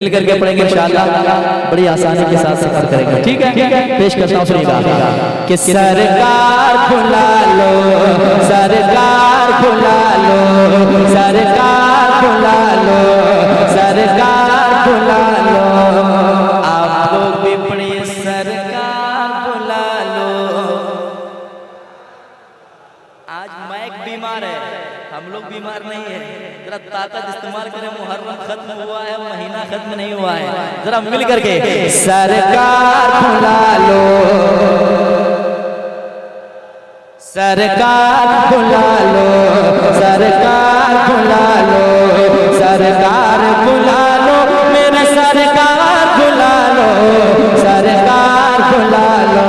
मिल करके पढ़ेंगे इंशाअल्लाह, बड़ी आसानी के साथ सफर करेंगे। ठीक है, पेश करता हूँ, सुनिएगा कि सरकार बुला लो, सरकार बुला लो, सरकार बुला लो, सरकार बुला लो, आप लोग भी पढ़िए सरकार बुला लो। आज माइक बीमार है, हम लोग बीमार नहीं है, जरा ताकत इस्तेमाल करें। मुहर्रम खत्म हुआ है, महीना खत्म नहीं हुआ है, जरा मिल करके सरकार बुला लो, सरकार बुला लो, सरकार बुला लो, सरकार बुला लो, मेरा सरकार बुला लो, सरकार बुला लो,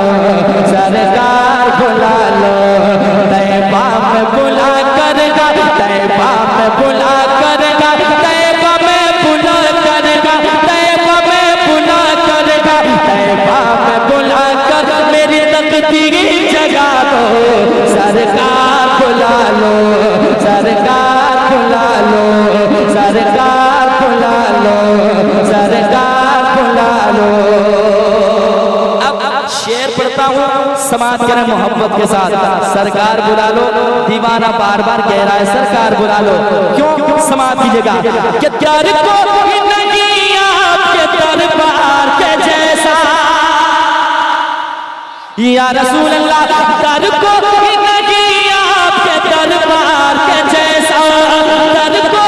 सरकार बुला लो। तैयबा में बुला करेगा, तैयबा में बुला करेगा, तैयबा में बुला करेगा, तैयबा में बुला करेगा, तैयबा में बुला कर मेरी तकदीर जगा दो। सरकार बुला लो, सरकार बुला लो, सरकार बुला लो, सरकार बुला लो। अब शेर पढ़ता हूँ, समाज करें मोहब्बत के साथ। सरकार बुला लो, दीवाना बार बार कह रहा है सरकार बुला लो, क्यों समाज कीजिएगा कि प्यार को नहीं आपके दरबार के जैसा, या रसूल अल्लाह दर को नहीं आपके दरबार के जैसा, दर को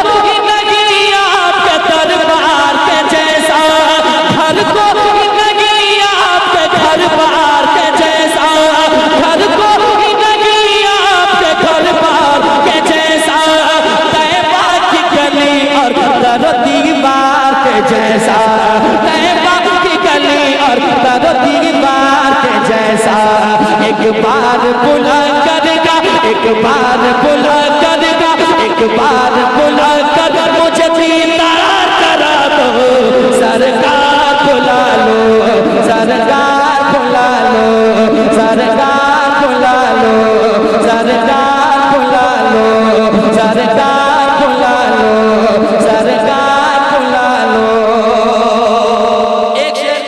नहीं आपके दरबार के जैसा, घर को नहीं आपके घरबार के जैसा, घर को नहीं आपके घरबार के जैसा, तैयबा की गली और दर दीवार के जैसा, तैयबा की गली और दर दीवार के जैसा। एक बार बुला करेगा, एक बार बुला करेगा, एक बार बुला कर मुझे दीदार करा दो। सरकार बुला लो, सरकार बुला लो, सरकार बुला लो, सरकार बुला लो, सरकार बुला लो, सरकार बुला लो। एक शेर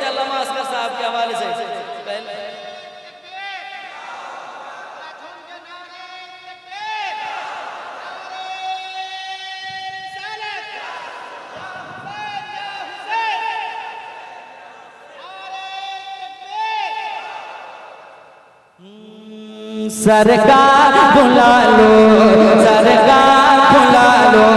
अल्लामा असगर साहब के हवाले से सरकार बुला लो, सरकार बुला लो।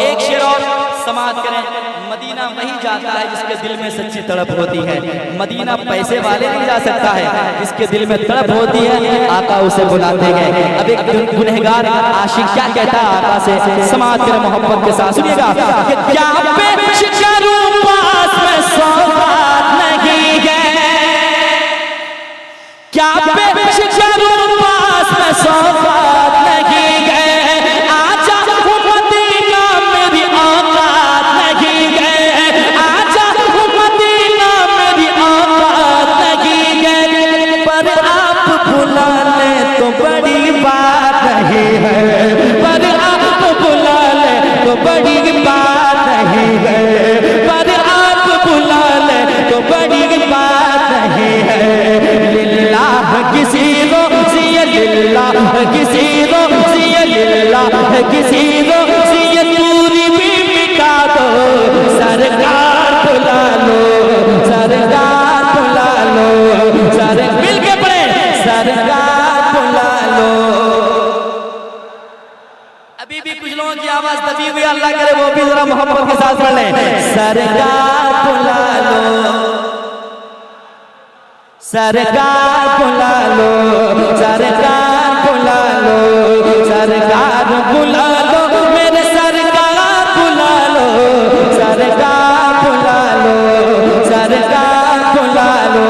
एक शेर और समाप्त करें। मदीना वही जाता है जिसके दिल में सच्ची तड़प होती है, मदीना पैसे वाले नहीं जा सकता है, जिसके दिल में तड़प होती है आका उसे बुलाते गए। अब एक गुनहगार आशिक क्या कहता है आका से, समाप्त करें मोहब्बत के साथ, सुनिएगा कि क्या पेश करूं पास में सौगात नहीं है, क्या पेश करूं पास में सौगात नहीं है, आजा मदीना मेरी औकात नहीं है, आजा मदीना मेरी औकात नहीं है, पर आप बुला ले तो बड़ी बात नहीं है, पर आप बुला ले तो बड़ी बात नहीं है, पर आप बुला ले तो बड़ी बात नहीं है। लिल्लाह किसी रोज़िया, लिल्लाह किसी रोज़िया, लिल्लाह किसी रोज़िया पूरी भी मिटा दो। सरकार बुला लो, सरकार बुला लो, सर मिल के पढ़े सरकार बुला लो। अभी भी कुछ लोगों की आवाज दबी हुई, अल्लाह करे वो भी जरा मोहब्बत के साथ पढ़ लें। सरकार बुला लो, सरकार बुला लो, सरकार बुला लो, सरकार बुला लो, मेरे सरकार बुला लो, सरकार बुला लो, सरकार बुला लो।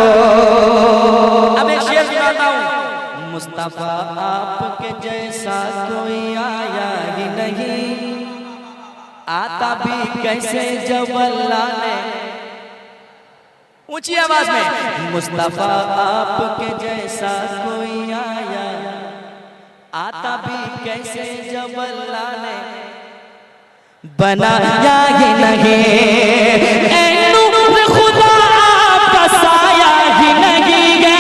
अब एक शेर सुनाता हूँ। मुस्तफा आपके जैसा कोई आया ही नहीं, आता भी कैसे जब अल्लाह ने, ऊंची आवाज में, मुस्तफा आपके जैसा कोई आया, आता भी कैसे जब अल्लाह ने, बनाया ही नहीं, ऐ नूर खुदा आपका साया ही नहीं है।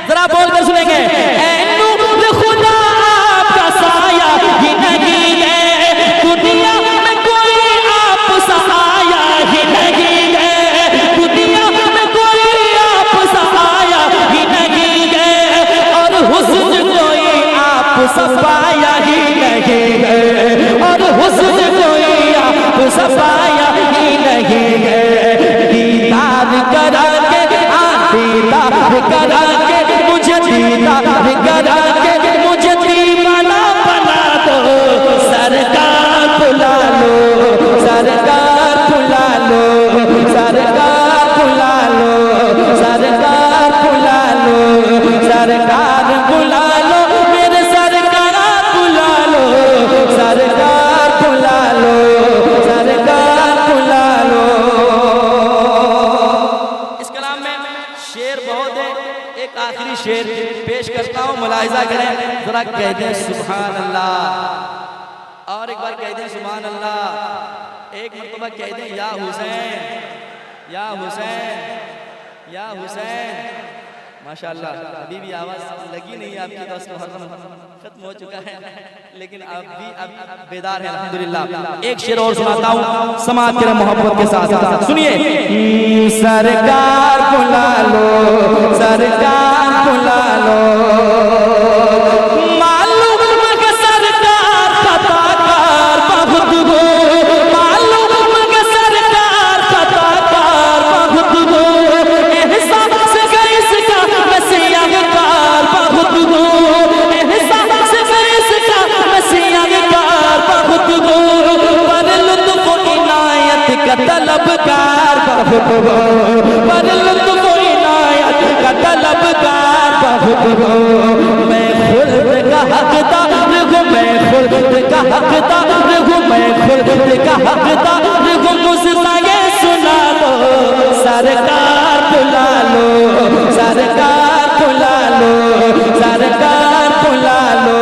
जरा बोलकर सुनेंगे, ऐ नूर खुदा आपका साया ही नहीं है, दुनिया में कोई आप सा आया ही नहीं है, दुनिया में कोई आप सा आया ही नहीं है, और हुस्न कोई आप सा पाया ही नहीं है, और हुस्न कोई आप सा पाया ही नहीं है। दीदार करा के दीदार करा के मुझे दीदार करा के मुझे दीवाना बना दो, सरकार बुला लो, सरकार बुला लो, सरकार बुला लो, सरकार बुला लो, सरकार बुला लो, मेरे सरकार बुला लो, सरकार बुला लो, सरकार बुला लो। इस कलाम में शेर बहुत है, एक आखिरी शेर पेश करता हूँ, मुलाहिजा करें जरा, कह दें सुभान अल्लाह, और एक बार कह दें सुभान अल्लाह, एक मरतबा कह दें या हुसैन, या हुसैन, या हुसैन। माशाअल्लाह अभी भी आवाज़ लगी नहीं आपकी, तो मुहर्रम खत्म हो चुका है, लेकिन आप भी अब बेदार हैं अल्हम्दुलिल्लाह। एक शेर और सुनाता हूँ समाज के मोहब्बत के साथ, सुनिए। सरकार बुला लो, सरकार बुला लो, मालूम मगर सरकार खताकार बहुत हो, मालूम मगर सरकार खताकार बहुत हो, एहसास गैस का मसीहकार बहुत हो, एहसास गैस का मसीहकार बहुत हो, पर लुत्फ इनायत का तलबकार बहुत हो, पर लुत्फ इनायत का तलबकार बहुत हो। मैं खुल्द का हकदार हूँ, मैं खुल्द का हकदार हूँ, मैं खुल्द का हकदार हूँ, मुझसे ये सुना दो, सरकार बुला लो, सरकार बुला लो, सरकार बुला लो,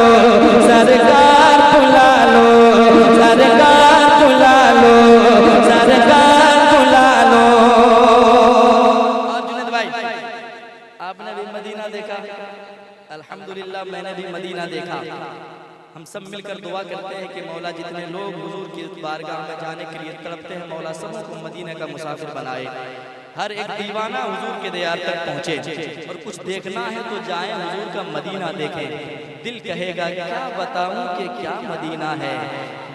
सरकार बुला लो, सरकार बुला लो, सरकार बुला लो। और जुनैद भाई, आपने भी मदीना देखा, अल्हम्दुलिल्लाह मैंने भी मदीना देखा। हम सब मिलकर दुआ करते हैं कि मौला जितने लोग हुजूर की बारगाह में जाने के लिए तड़पते हैं, मौला सबको मदीना का मुसाफिर बनाए। हर एक दीवाना हुजूर के दीदार तक पहुँचे, और कुछ देखना है तो जाए हुजूर का मदीना देखें। दिल कहेगा क्या बताऊं कि क्या मदीना है,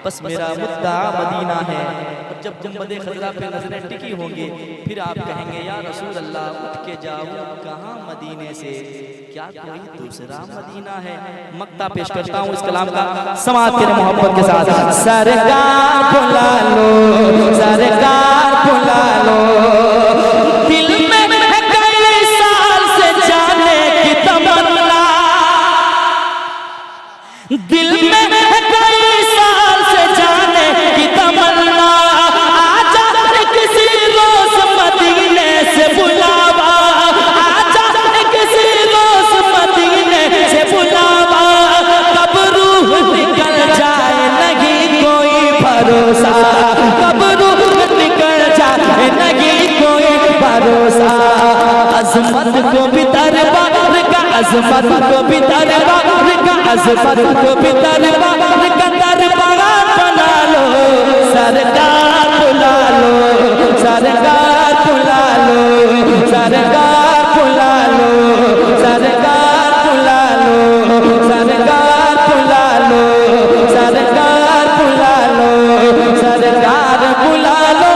बस मेरा मुद्दा मदीना है। और जब गुंबदे खजरा पे नजरें टिकी होंगी, फिर आप कहेंगे या रसूल अल्लाह उठ के जाऊं कहाँ मदीने से, क्या कोई दूसरा मदीना है। मक्ता पेश करता हूँ इस कलाम का समाज के मोहब्बत के साथ। सरकार बुला लो, सरकार बुला लो, दिल में कई साल से जाने की तमन्ना, दिल में कई साल से जाने की तमन्ना, आजा किसी रोज मदीने से बुलावा, आजा किसी रोज मदीने से बुलावा, कब रूह निकल जाए नहीं कोई भरोसा, कब रूह निकल जाए नहीं कोई भरोसा। अजमत को भी दरबार का, अजमत को भी दरबार का, अजमत को भी दरबार का दरबार बना लो, सरकार बुला लो, सरकार बुला लो, सरकार बुला लो, सरकार बुला लो, सरकार बुला लो, सरकार बुला लो, सरकार बुला लो,